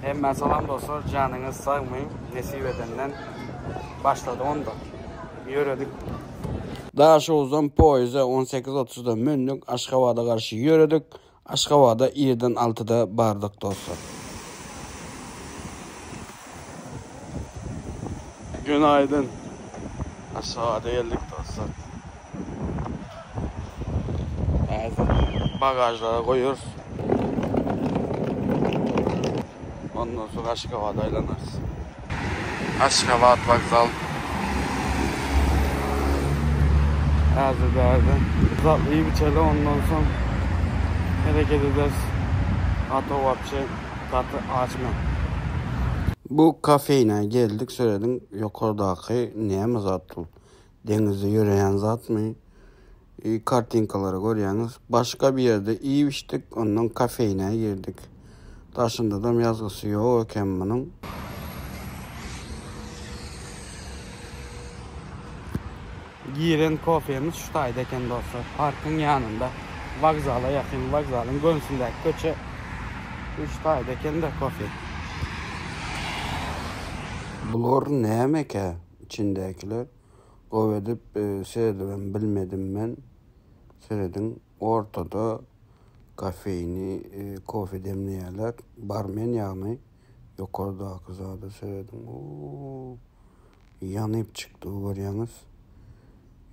Hemen salam dostlar, canınız sağmayın. Nesip edenden başladı onda. Yürüdük. Daha şozdan poyza 18:30'da mündük. Aşkavada karşı yürüdük. Aşkavada 7'den 6'da bardık dostlar. Günaydın. Aşağıda geldik dostlar. Bagajlara koyuyoruz. Ondan sonra Aşkavada aylanırız. Aşkavat vokzal. Azizlerden. İyi bir çele ondan sonra hareket ederiz. Hatta vapçı katı açma. Bu kafeyine geldik, söyledim. Yukarıdaki neyemiz zatı? Denizde yürüyen zat mı? Kartinkaları görüyorsunuz. Başka bir yerde iyi içtik, ondan kafeyine girdik. Taşında da yazgısı yok bunun. Giren kafemiz şu taydayken dostlar. Parkın yanında. Vokzala yakın, vokzalın gönsündeki köçe. Şu taydayken de kafe. Bunlar ne yemek ya içindekiler? Kovedip seyredim, bilmedim ben. Seyredim ortada kafeini, kofe demleyenler. Barmen yani. Yukarıda kızada seyredim. Yanıp çıktı görüyorsunuz.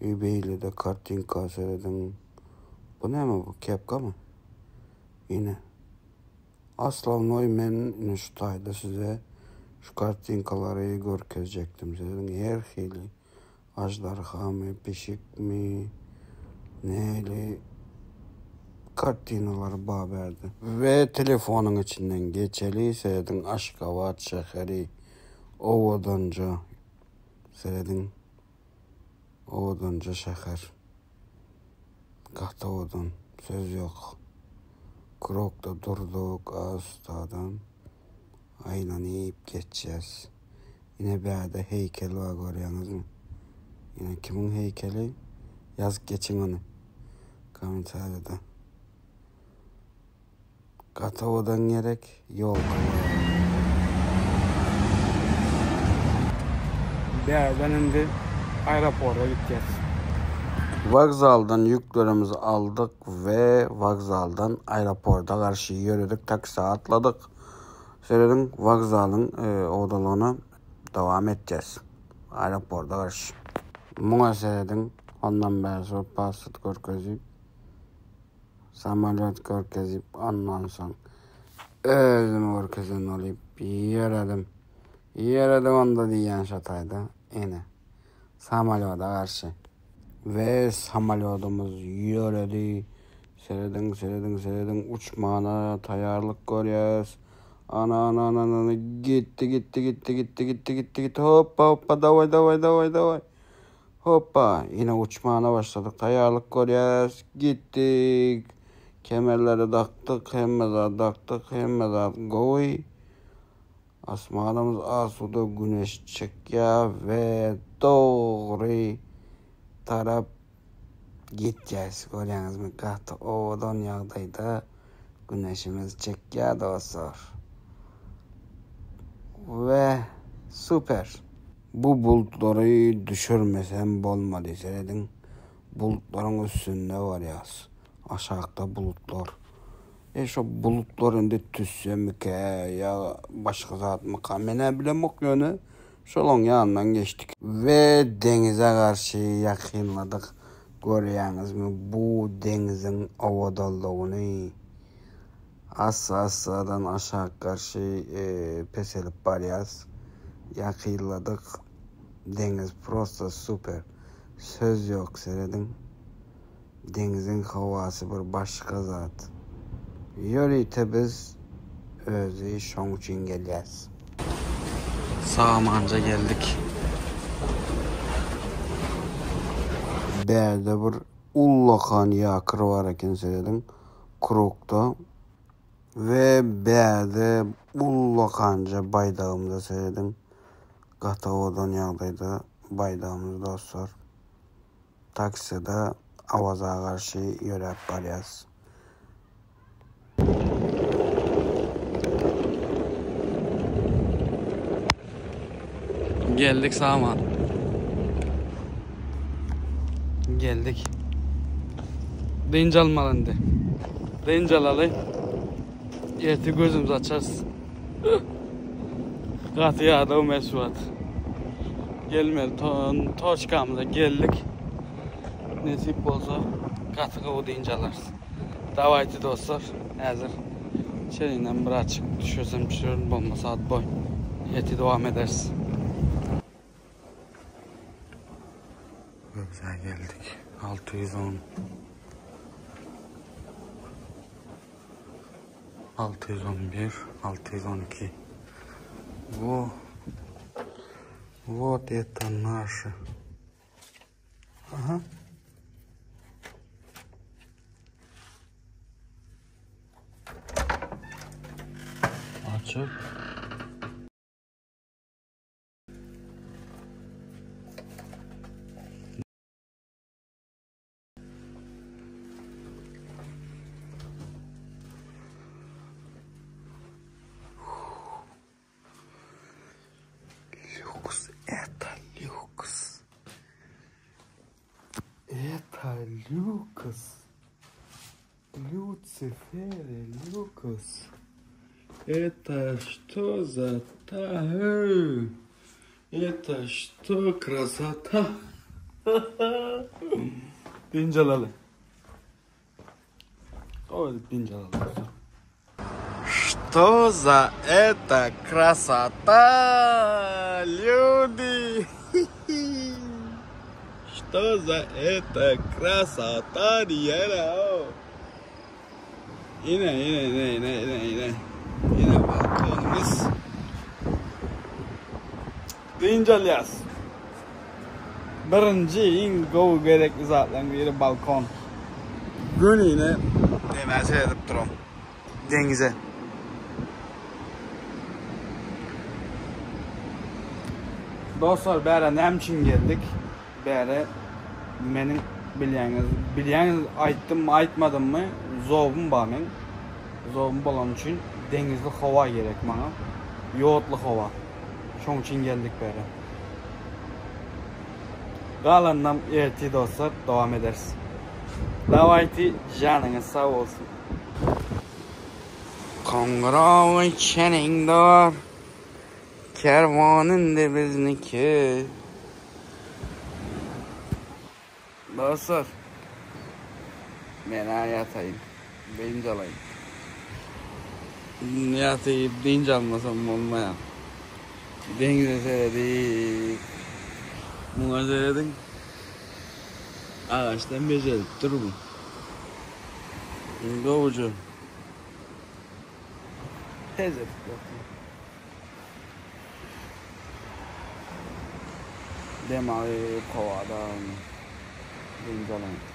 Übeyle de kartinka seyredim. Bu ne mi bu? Kepka mı? Yine. Aslan oymen şu tayda size şu kartinkaları görkezecektim. Seyredim her şeyli. Ajdarha mı, pişik mi, neyle kartinaları bağırdı. Ve telefonun içinden geçeli seyredin Aşkavat şehri Ovadanca seyredin Ovadanca şehir. Kahtavadan söz yok. Krok'ta durduk ağızdadan aylanayıp geçeceğiz. Yine bir yerde heykel var görüyorsunuz mu? Yine kimin heykeli? Yazık geçin onu. Komentarda. Katavadan gerek yol. Değerden indi aeroporta gideceğiz. Vokzaldan yüklerimizi aldık ve vokzaldan aeroporta karşı yürüdük. Taksi atladık. Söyledim vokzalın odalığına devam edeceğiz. Aeroporta karşı. Buna seyredin. Ondan beri sonra pasport görkezip, samolyot görkezip, ondan sonra özüm görkezin olayıp yürüdüm. Yürüdüm onda diyen şatayda. Yine samolyota karşı. Ve samolyodumuz yürüdü. Seyredin. Uçmağına tayarlık görüyoruz. Ana. Gitti. Hoppa. Davay. Hoppa yine uçmağına başladık. Tayarlık görüyoruz. Gittik. Kemerleri taktık. Hemmede koy. Asmanımız asuda güneş çıkıyor ve doğru taraf gideceğiz. Görüyorsunuz mu? Kahtı ovadan yağdaydı. Güneşimiz çıkıyor dostlar. Ve süper. Bu bulutları düşürmesem olmadı seyredin. Bulutların üstünde var ya. Aşağıda bulutlar. Şu bulutlar önde tüsse mi ki ya başka zat mı ki? Ne bileyim yok yönü. Şolun yanından geçtik. Ve denize karşı yakınladık. Görüyorsunuz mu? Bu denizin ovadallığını aslan aşağı karşı peselip barıyaz. Yakınladık. Deniz prosto süper. Söz yok seyredin. Denizin havası bir başka zat. Yürüyte biz özü şun için geleceğiz. Sağmanca geldik. Berde bir ullakan yakır var eken seyredin. Krok'ta. Ve berde ullakanca baydağımıza seyredin. Kahtavadan yağdaydı baydağımız dostlar. Takside avaza karşı yürüyüp barıyız. Geldik Saman. Geldik. Deyince almalındı. Deyince alalı. Yeti gözümüz açarız. Katı yağda o mesuat. Gelmeli. Toçkamıza geldik. Nasip olsa katıga o deyince alarız. Davaytı dostlar. Hazır. Çeliğinden bir açık düşürsem düşürürüm. Bomba saat boy. Yeti devam ederiz. Güzel geldik. 610 611 612 Вот это наше. Ага. Açık. Люкс, это люкс. Это люкс. Люцифер, люкс. Это что за тахы? Это что красота? Пинджалалы. Ой, пинджалалы. Что за это красота, люди? Что за это красота, Диана? Yine balkonumuz. Deyince yaz. Birinci en gov gerekli zatlardan biri balkon. Gün yine demesi edip durum. Denize. Dostlar, beri nem için geldik. Beri benim bilyeniz aytdım mı aytmadım mı zovum var men. Zovum olan için denizli hava gerek bana. Yoğurtlu hava. Şunun için geldik beri. Kalandan erti dostlar devam ederiz. Davaytı canınız sağ olsun. Kongrav içenin dar. Kervanın da bizniki. Dostlar, ben yatayım, deyince alayım. Yatayım deyince almasam olmaya. Denize seyredik. Buna seyredin. Ağaçtan becerip durun. Kovucu. Tez et bakayım. Demayı kovadan deyince alayım.